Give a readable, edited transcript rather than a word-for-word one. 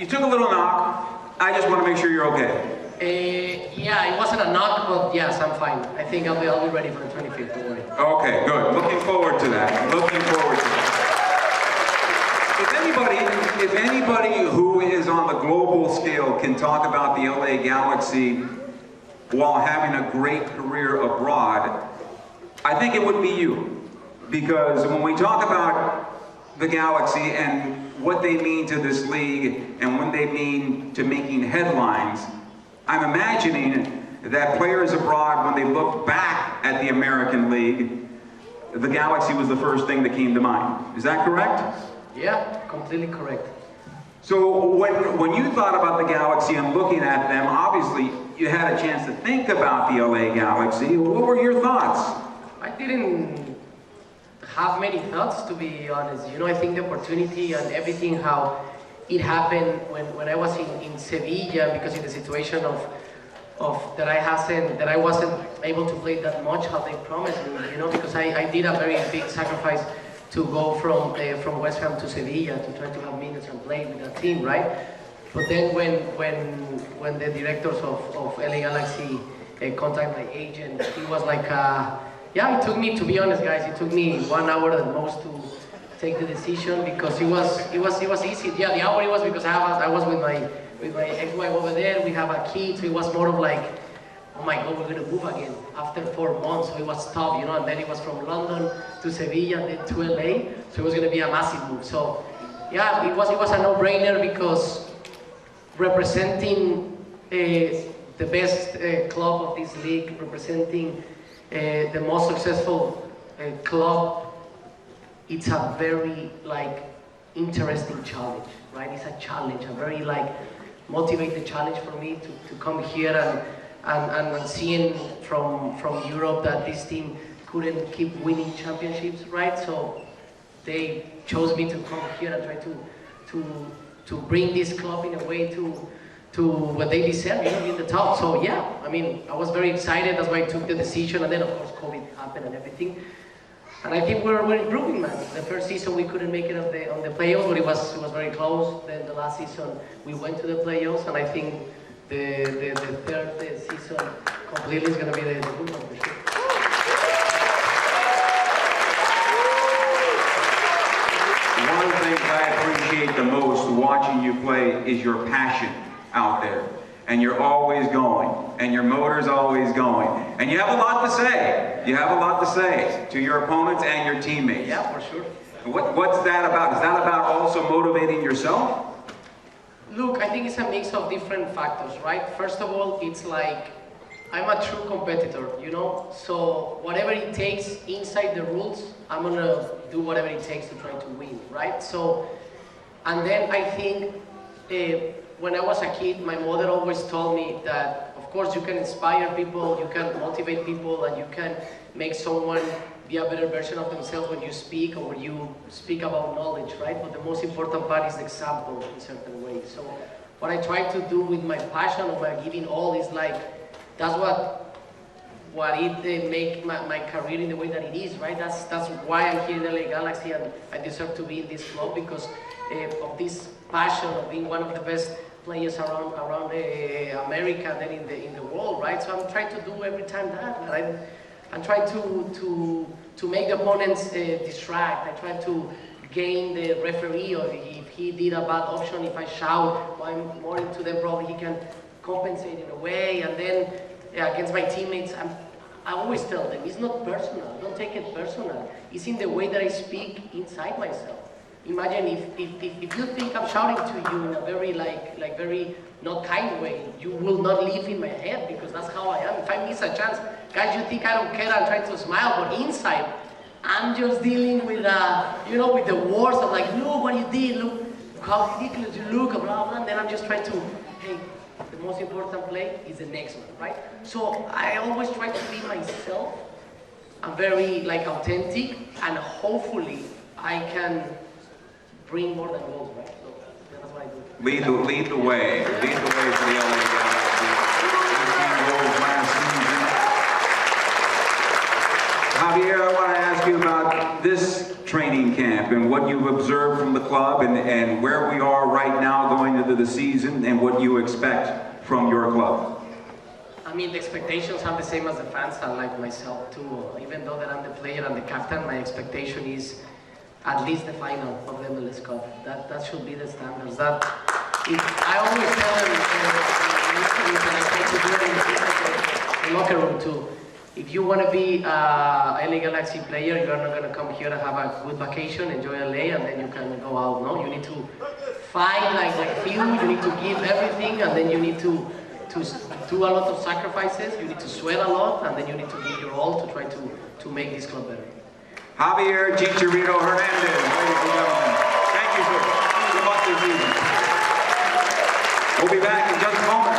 You took a little knock. I just want to make sure you're okay. Yeah, it wasn't a knock, but yes, I'm fine. I think I'll be ready for the 25th. Don't worry. Okay, good. Looking forward to that. Looking forward to that. If anybody who is on the global scale can talk about the LA Galaxy while having a great career abroad, I think it would be you. Because when we talk about the Galaxy and what they mean to this league and what they mean to making headlines, I'm imagining that players abroad, when they look back at the American League, the Galaxy was the first thing that came to mind. Is that correct? Yeah, completely correct. So when you thought about the Galaxy and looking at them, obviously you had a chance to think about the LA Galaxy. What were your thoughts? I didn't have many thoughts, to be honest. You know, I think the opportunity and everything, how it happened when I was in Sevilla, because in the situation of that I wasn't able to play that much how they promised me, you know, because I did a very big sacrifice to go from West Ham to Sevilla to try to have minutes and play with that team, right? But then when the directors of LA Galaxy contacted my agent, he was like, yeah, it took me, to be honest, guys, it took me 1 hour at most to take the decision, because it was easy. Yeah, the hour it was because I was with my ex-wife over there. We have a kid, so it was more of like, oh my God, we're going to move again after 4 months. So it was tough, you know. And then it was from London to Sevilla, then to LA. So it was going to be a massive move. So yeah, it was a no-brainer, because representing the best club of this league, representing the most successful club, it's a very interesting challenge, right? It's a challenge, a very motivated challenge for me to come here and seeing from Europe that this team couldn't keep winning championships, right? So they chose me to come here and try to bring this club in a way to what they deserve, you know, in the top. So yeah, I mean, I was very excited. That's why I took the decision, and then of course COVID happened and everything. And I think we're improving, man. The first season we couldn't make it on the playoffs, but it was very close. Then the last season we went to the playoffs, and I think the third season completely is going to be the good one for sure. One thing I appreciate the most watching you play is your passion out there. And you're always going, and your motor's always going. And you have a lot to say. You have a lot to say to your opponents and your teammates. Yeah, for sure. What's that about? Is that about also motivating yourself? Look, I think it's a mix of different factors, right? First of all, it's like, I'm a true competitor, you know? So whatever it takes inside the rules, I'm gonna do whatever it takes to try to win, right? So, and then I think, when I was a kid, my mother always told me that, of course, you can inspire people, you can motivate people, and you can make someone be a better version of themselves when you speak or when you speak about knowledge, right? But the most important part is the example in certain ways. So what I try to do with my passion or my giving all is that's what it make my career in the way that it is, right? That's why I'm here in the LA Galaxy, and I deserve to be in this club because of this passion of being one of the best players around America and then in the world, right? So I'm trying to do every time that, right? I'm trying to make the opponents distract. I try to gain the referee, or if he did a bad option, if I shout, or I'm more into them, probably he can compensate in a way. And then against my teammates, I always tell them, it's not personal. Don't take it personal. It's in the way that I speak inside myself. Imagine if you think I'm shouting to you in a very very not kind way, you will not live in my head, because that's how I am. If I miss a chance, guys, you think I don't care, I'm trying to smile, but inside, I'm just dealing with with the words of look what you did, look how ridiculous you look, blah blah, and then I'm just trying to, hey, the most important play is the next one, right? So I always try to be myself. I'm very authentic, and hopefully I can bring more than goals, right? So that's what I do. Lead the way. Lead the way for the LA Galaxy. 18 goals last season. Javier, I want to ask you about about this training camp and what you've observed from the club and where we are right now going into the season and what you expect from your club? I mean, the expectations are the same as the fans are, like myself too. Even though that I'm the player and the captain, my expectation is at least the final of the MLS Cup. That should be the standards. I always tell them and I try to do it in the locker room too. If you want to be a LA Galaxy player, you're not going to come here and have a good vacation, enjoy LA, and then you can go out. No, you need to fight like you. You need to give everything, and then you need to do a lot of sacrifices, you need to sweat a lot, and then you need to give your all to try to make this club better. Javier Chicharito Hernandez, ladies and gentlemen. Thank you, sir. Good luck this season. We'll be back in just a moment.